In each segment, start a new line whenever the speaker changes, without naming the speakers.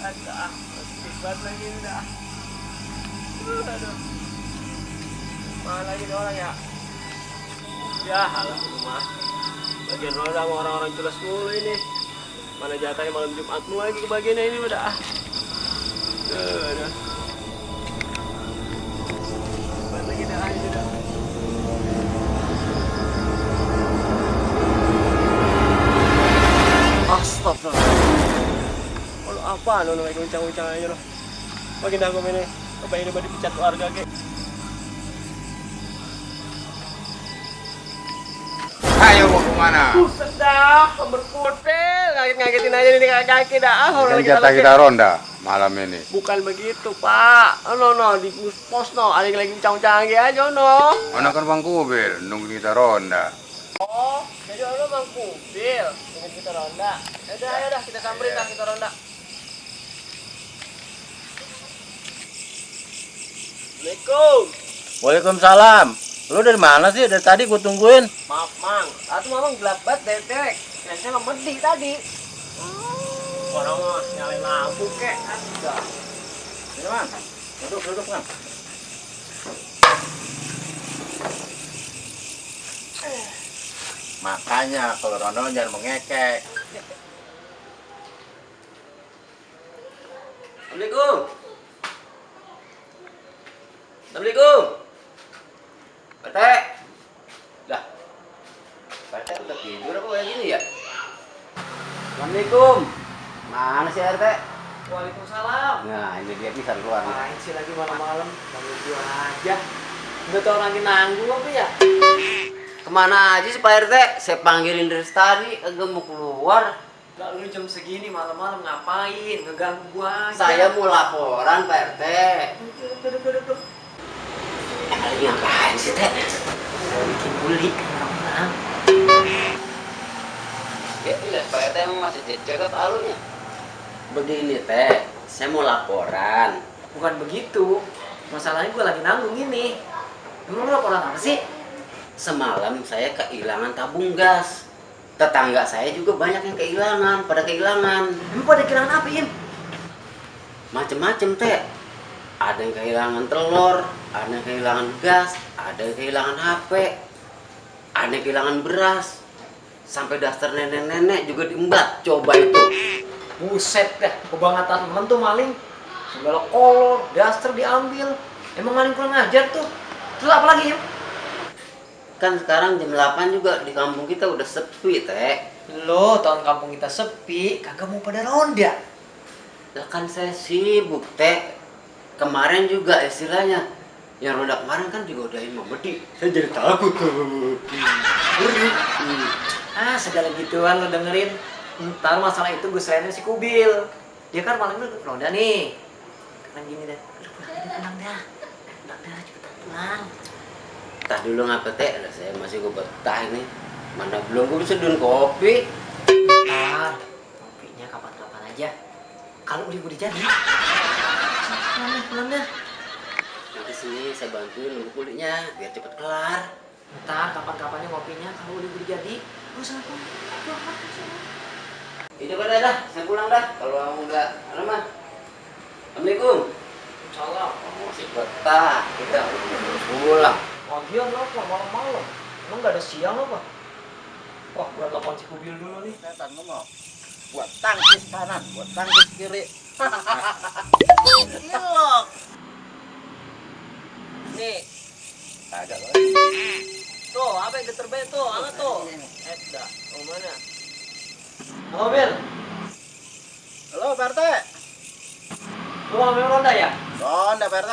Ada, istighfar lagi ini dah. Aduh, mana lagi nih orang ya? Ya, halah rumah. Bagian roda sama orang-orang jelas mulu ini. Mana jatahnya malam Jumatmu lagi kebagiannya ini udah. Aduh. Mana lagi dah ini dah. Astagfirullah. Kalau apa lo kayak goncang-goncang aja lo. Makin aku ini. Apa ini mau dipecat warga ke?
Ayo mau kemana?
Buset dah, berkutil, ngaget-ngagetin aja nih kaki dah.
Kan jatah kita ronda malam ini.
Bukan begitu pak, no di pos no, ada yang lagi bincang-bincang aja no.
Mana kan Bang Kubil, nunggu kita ronda.
Oh, jadi lo bang Kubil, ingin kita ronda. Yaudah, ayo dah kita samperin dah kita ronda. Assalamualaikum.
Waalaikumsalam. Lu dari mana sih? Dari tadi gue tungguin.
Maaf mang, aku mamang gelap banget dewek. Saya lemedi tadi. Orang mah nyalain lampu kek. Ada.
Ini Mang. Duduk Mang. Makanya kalau ronda jangan mengekek.
Assalamualaikum. Assalamualaikum. Pete.
Dah. Pak udah tidur apa kayak gini ya?
Assalamualaikum.
Mana sih RT?
Waalaikumsalam.
Nah, ini dia bisa keluar nih.
Ngapain sih lagi malam-malam? Bangun gua aja. Udah tau lagi nanggung apa ya?
Kemana aja sih Pak RT? Saya panggilin dari tadi, agak mau keluar.
Lah lu jam segini malam-malam ngapain? Ngeganggu gua aja.
Saya mau laporan Pak RT.
Duduk.
Lagi ngapain sih Teh? Saya bikin kulit orang-orang. Ya, lihat Pak RT emang masih jaga palunya. Begini Teh, saya mau laporan.
Bukan begitu. Masalahnya gua lagi nanggung ini. Emang lu laporan apa sih?
Semalam saya kehilangan tabung gas. Tetangga saya juga banyak yang pada kehilangan.
Emang pada kehilangan apa, Im?
Macem-macem Teh. Ada yang kehilangan telur, ada yang kehilangan gas, ada yang kehilangan HP, ada yang kehilangan beras. Sampai daster nenek-nenek juga diembat. Coba itu.
Buset dah, kebangetan temen tuh maling. Segala kolor, daster diambil. Emang maling kurang ajar tuh. Terus apa lagi, Im?
Kan sekarang jam 8 juga di kampung kita udah sepi Teh.
Lo, tahun kampung kita sepi, kagak mau pada ronda.
Lah kan saya sibuk Teh. Kemarin juga istilahnya yang roda kemarin kan digodain Mang Bedi. Saya jadi takut tuh.
Ah, segala gituan lo dengerin. Ntar masalah itu gue serahin si Kubil. Dia kan malam itu ronda nih. Kan gini dah. Udah pulang dah. Pulang dah, cepetan pulang.
Tah dulu ngapa Teh? Lah saya masih gue betah ini. Mana belum gue bisa seduh kopi.
Ntar, kopinya kapan-kapan aja. Kalau udah jadi. Pulang dah.
Nanti sini saya bantuin nunggu kulitnya biar cepet kelar.
Ntar kapan-kapannya ngopinya kalau udah jadi. Gue sana pulang.
Itu dah, saya pulang dah. Kalau kamu udah lama. Assalamualaikum.
Salam.
Masih betah, kita harus pulang.
Lagian apa malam-malam? Emang gak ada siang apa? Wah, gue telepon si Kubil dulu nih.
Setan ngomong. Buat tangkis kanan, buat tangkis kiri. Ilok.
Nih,
Agak lagi.
tuh, apa yang terbaik tuh? Angkat tuh. Dah, mau mana? Halo, Bil.
Halo Pak RT.
Lu mau main ronda ya?
Ronda Pak RT.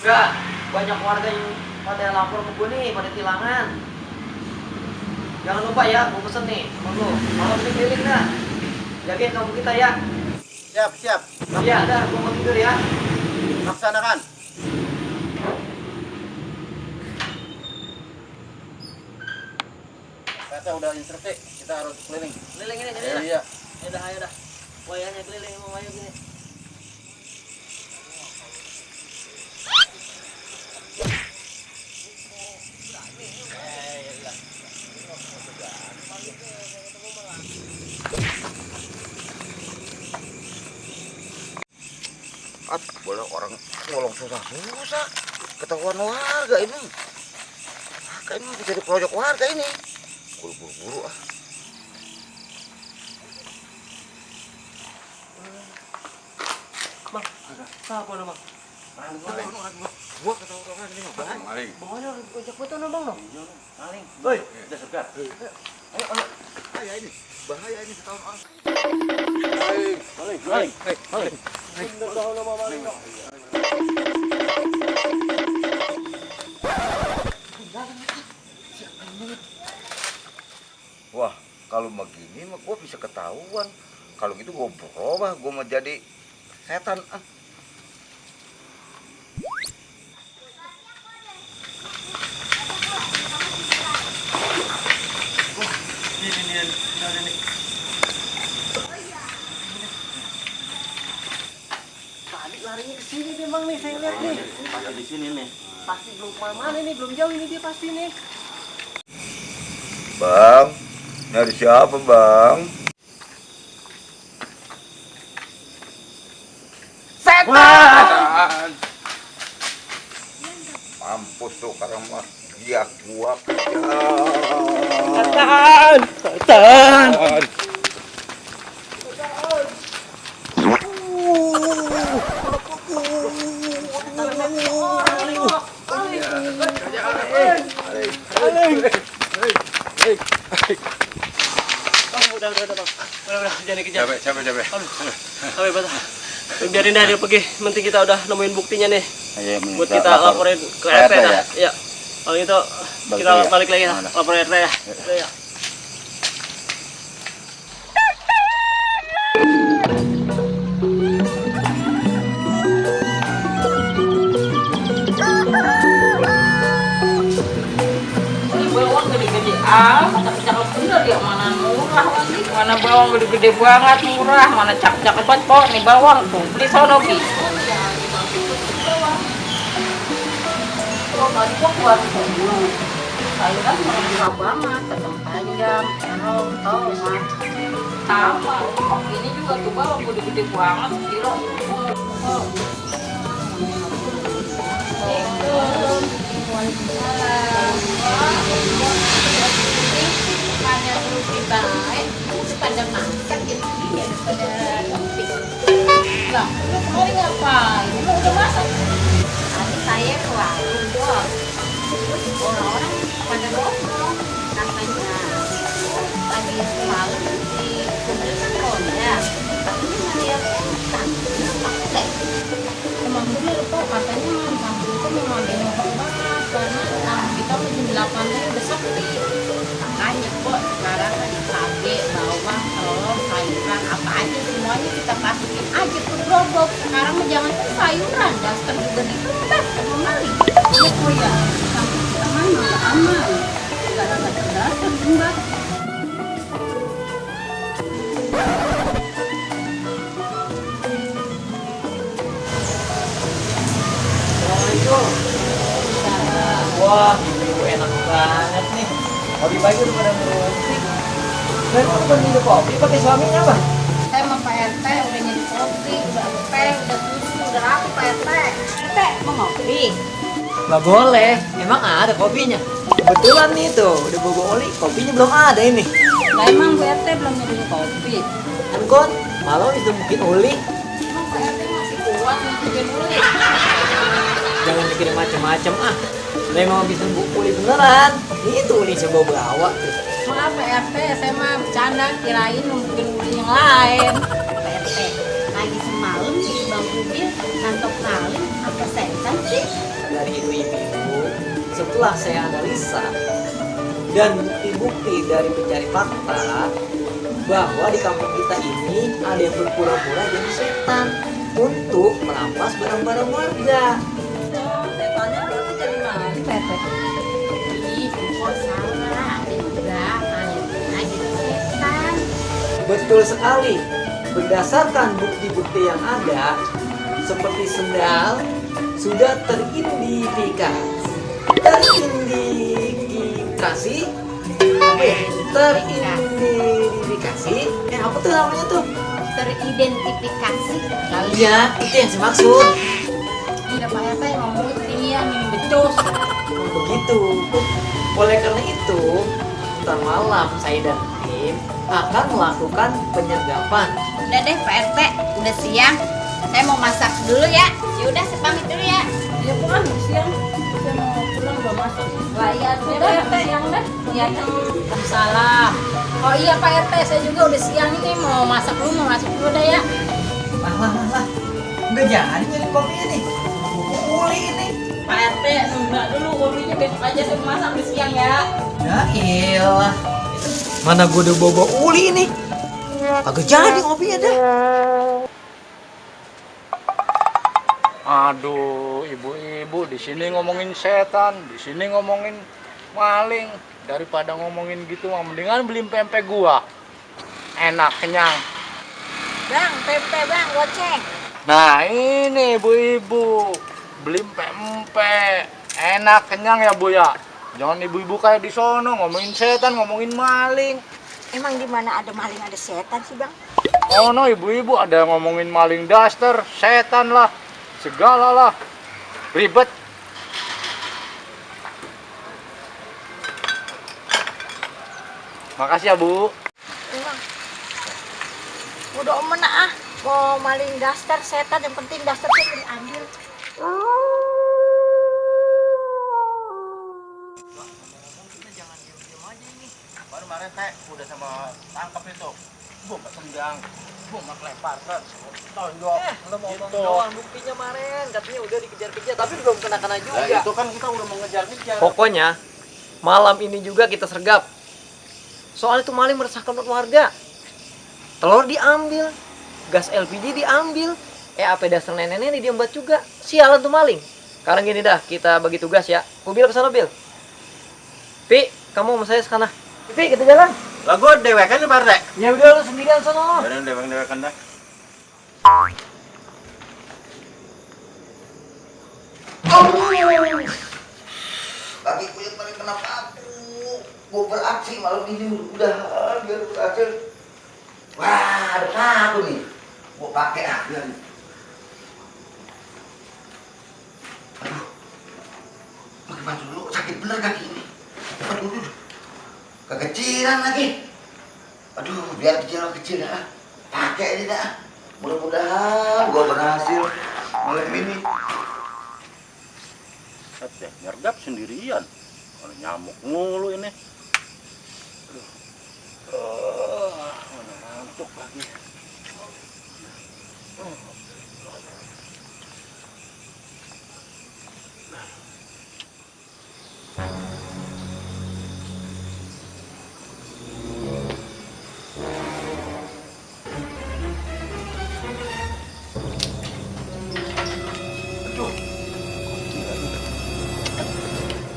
Enggak, banyak warga yang pada lapor ke gue nih, pada kehilangan. Jangan lupa ya, gue pesen nih sama lu. Malam ini keliling dah. Jagain kampung kita ya.
Siap.
Iya, dah, gue mau tidur ya.
Laksanakan. Kita udah instruksi, kita harus keliling.
Keliling ini, jadi
Iya.
ayo dah. Wayahnya keliling sama wayah gini.
boleh orang ngolong susah-susah. Ketahuan warga ini. Kayaknya bisa di pojok warga ini. Buru-buru ah.
Bang, apa nama?
Maling.
Gua ketahuan orang ini bang.
Maling.
Bawahnya ojek betul bang no.
Maling.
Woi, udah segar.
Ayo. Bahaya ini. Bahaya ini ketahuan orang.
Maling. Bener tahu nama maling.
Wah, kalau begini mah gua bisa ketahuan. Kalau gitu gua berubah, gua mau jadi setan. Ah.
Ini. Tadi larinya ke sini dia bang nih, saya lihat nih.
Pasti di sini nih.
Pasti belum kemana-mana nih, belum jauh ini dia pasti nih.
Bang, nyari siapa bang?
Setan. Mampus tuh karang mah. Dia gua kejar.
Setan. Udah, jangan dikejar.
Capek.
Sampai patah. Biarin dah dia pergi. Nanti kita udah nemuin buktinya nih. Buat kita laporin ke RT dah. Iya. Kalau gitu kita balik lagi lah. Laporin RT ya. Iya.
Bawang gede-gede cakep-cakep bener ya, mana murah lagi, mana bawang gede-gede banget murah, mana cakep-cakep banget kok nih bawang tuh, beli sono Ki. Oh, tadi gua buat dulu. Sayuran murah banget, kacang panjang, terong, tomat, sama. Ini juga tuh bawang gede-gede banget, kilo. Bukannya terus dibaik, pada makan gitu ya, pada topik. Lah, lu kemarin ngapain? Lu udah masak? Tadi saya ke warung bos. Terus orang-orang pada ngobrol, katanya tadi semalam di pemeriksaan ronda, katanya dia pakai. Emang bener kok, katanya bang itu memang dia ngomong banget karena kita jam 8 tadi udah sepi. Makanya kok sekarang kan cabe, bawang, telur, sayuran apa aja semuanya kita masukin aja ke gerobak. Sekarang mah jangan tuh sayuran, daster juga ditebak sama maling. Ini kok ya, sampai kita mana nggak aman, nggak ada daster juga.
Wah, ibu enak banget nih. Pagi-pagi udah pada ngopi. Dan kamu kan minum kopi pakai suaminya apa?
Saya sama Pak RT udah nyari kopi, udah teh, udah susu, udah apa Pak RT? RT mau ngopi?
Nggak boleh, emang ada kopinya. Kebetulan nih tuh, udah bobo oli, kopinya belum ada ini.
Lah emang Bu RT belum nyari kopi?
Kan kon, malam itu mungkin oli.
Emang Pak RT masih kuat bikin uli?
Jangan mikirin macem-macem ah. Udah emang habis nunggu uli beneran. Itu uli saya bawa tuh.
Maaf Pak RT, saya mah bercanda, kirain mungkin uli yang lain. Pak RT, lagi semalam di Bang Kubil ngantok maling apa setan sih?
Dari ibu-ibu, setelah saya analisa dan bukti-bukti dari pencari fakta bahwa di kampung kita ini ada yang berpura-pura jadi setan untuk merampas barang-barang warga.
Setannya berarti jadi maling Pak RT? Ih, kok salah, ada juga malingnya jadi setan.
Betul sekali. Berdasarkan bukti-bukti yang ada, seperti sendal, sudah teridentifikasi, apa tuh namanya tuh?
teridentifikasi.
Iya, itu yang saya maksud.
Udah Pak RT mau putih ya, minum becus.
Begitu. Oleh karena itu, ntar malam saya dan tim akan melakukan penyergapan.
Udah deh Pak RT, udah siang. Saya mau masak dulu ya. Ya udah, saya pamit dulu ya.
Ya pulang siang. Saya mau pulang udah masuk.
Layan
Ya
udah
udah, siang dah.
Iya, Waalaikumsalam. Oh iya Pak RT, saya juga udah siang ini mau masak dulu, mau masuk dulu dah ya.
Lah. Nggak jadi nyari kopinya nih. Uli ini.
Pak RT, nunda dulu kopinya besok aja saya masak di siang ya.
Ya iyalah. Mana gue udah bawa uli ini. Agak jadi kopinya dah.
Aduh, ibu-ibu di sini ngomongin setan, di sini ngomongin maling. Daripada ngomongin gitu, mendingan beli pempek gua. Enak, kenyang.
Bang, tempe bang, goceng.
Nah, ini ibu-ibu, beli pempek. Enak, kenyang ya, Bu ya. Jangan ibu-ibu kayak di sono ngomongin setan, ngomongin maling.
Emang di mana ada maling ada setan sih bang?
Oh no, ibu-ibu ada ngomongin maling daster, setan lah, segala lah. Ribet. Makasih ya, Bu.
Emang udah omen ah, mau maling daster setan, yang penting daster itu diambil.
Baru kemarin teh udah sama tangkap itu. Bom tendang, bom lempar kan. Tonjok.
Lo mau ngomong
Gitu.
doang buktinya kemarin katanya udah dikejar-kejar tapi belum kena-kena juga.
Nah, itu kan kita udah mau ngejar-ngejar.
Pokoknya malam ini juga kita sergap. Soal itu maling meresahkan warga. Telur diambil, gas LPG diambil, apa dasar nenek-nenek diembat juga. Sialan tuh maling. Sekarang gini dah, kita bagi tugas ya. Bil kesana Bil. Pi, kamu sama saya sekana. Pi, kita jalan.
Lah gue dewekan ya Pak RT.
Ya udah lu sendirian sono.
Ada dewek-dewekan dah.
Kaki kulit paling kena paku. Gue beraksi malam ini udah biar berhasil. Wah, ada paku nih. Gue pakai biar. Aduh, pakai baju dulu sakit bener kaki ini. Aduh, kekecilan lagi. Aduh, biar kecil dah. Pakai aja dah. Mudah-mudahan gue berhasil malam ini.
Set deh, nyergap sendirian. Ada nyamuk mulu ini. Aduh. Mana ngantuk lagi.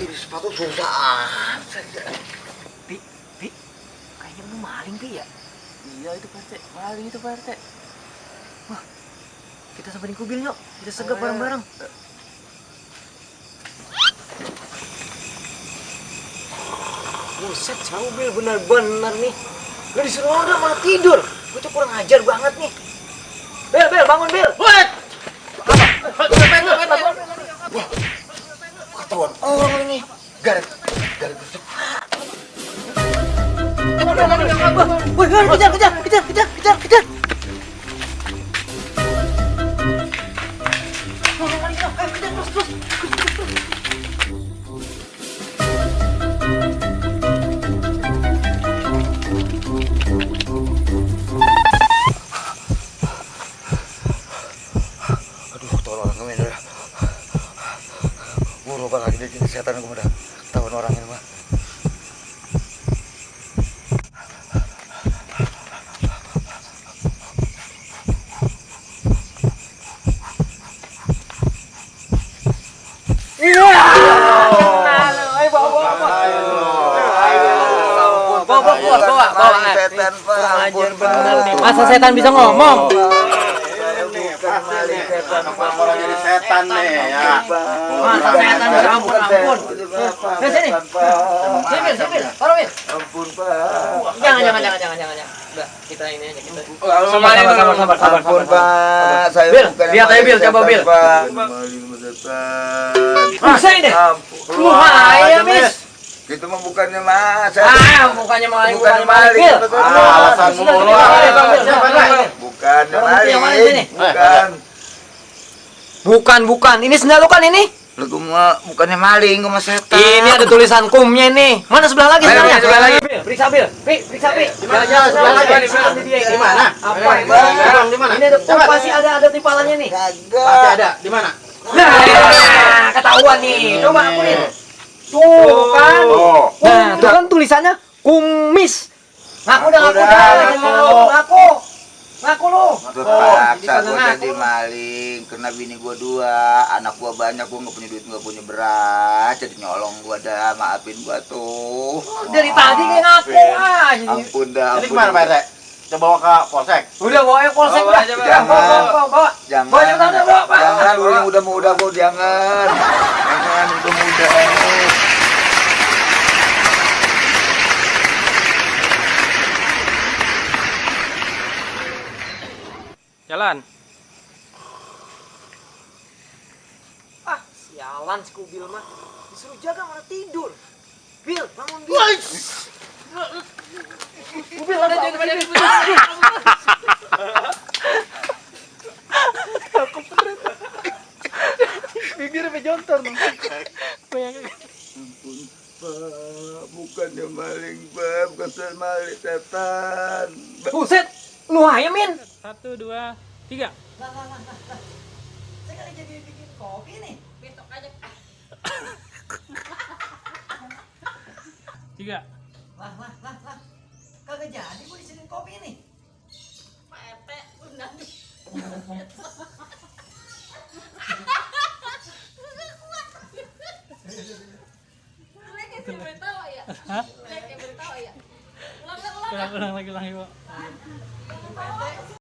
Ini sepatu susah saja.
Pi, kayaknya lu maling Pi ya? Iya itu Pak RT, maling itu Pak RT. Wah, kita samperin kubil yuk, kita segap bareng-bareng. Buset, Saubil benar-benar nih. Lu disuruh udah malah tidur. Gue tuh kurang ajar banget nih. Bel, bangun Bel. What?
Ketahuan orang ini. Garet besok.
Woi, kejar.
Aduh, tolong kami udah. Gue rubah lagi dari kesehatan gue udah ketahuan orang ini mah.
Bawa.
Setan, Pak.
Kurang ajar
Ampun,
bener
Pak.
nih. Masa setan bisa ngomong?
Orang jadi setan nih ya.
Masa setan bisa ampun. Sini. Sini, taruh Bil.
Ampun, Pak.
Jangan. Udah, kita ini aja kita.
Sabar, Pak. Saya
Bil,
bukan
lihat aja,
maling
Bil, coba,
setan,
Bil.
Pak. Maling setan.
Rasain deh.
Ampun.
Lumayan, Mis.
Itu mah bukannya mas.
Bukannya maling,
Bukan maling.
Bil.
Betul.
alasan
Sudah,
mulu.
Siapa, Bil?
Bukannya
Orang putih yang mana
maling.
sini?
Bukan.
Bukan. Ini sendal lu kan ini?
Lu gua bukannya maling, gua mah setan.
Ini ada tulisan kumnya nih. Mana sebelah lagi
Ayo,
sendalnya?
sebelah lagi.
Bil, periksa Bil. Periksa Bil.
Jangan, sebelah lagi. Di mana?
Apa ini?
Di mana?
Ini ada pasti ada timpalannya nih.
Pasti ada. Di mana?
Nah, ketahuan nih. Coba akuin. Tuh kan.
Oh.
Nah, tuh kan tulisannya kumis. Ngaku dah, ngaku
Udah,
dah.
ngaku.
Ngaku. Ngaku lu.
Terpaksa gua
ngaku.
jadi maling karena bini gua 2, anak gua banyak, gua nggak punya duit, nggak punya beras, jadi nyolong gua dah, maafin gua tuh.
Dari tadi kayak ngaku aja.
Ampun dah,
Ini
ampun.
kemana Pak RT? Coba bawa ke polsek.
Udah bawa ke polsek
Bawa
udah.
aja,
Pak.
Bawa.
Jangan,
Bawa cepetan, bawa, Pak.
jangan, lu yang udah-muda gua jangan. Jangan udah muda.
Jalan.
Ah, sialan si Kubil mah. Disuruh jaga malah tidur. Bil, bangun Bil. Kubil ada jangan
Bibir bejontor dong.
Ampun, Pak, bukannya maling, Pak, bukan maling, setan.
Buset, lu ayamin.
1, 2, 3.
Saya kan jadi bikin kopi nih.
Besok aja.
3.
Lah. Kagak jadi gua disini kopi nih.
Pak RT udah nih. Mereka yang beritahu ya. Mereka yang beritahu ya. Ulang.
Ulang lagi, Pak.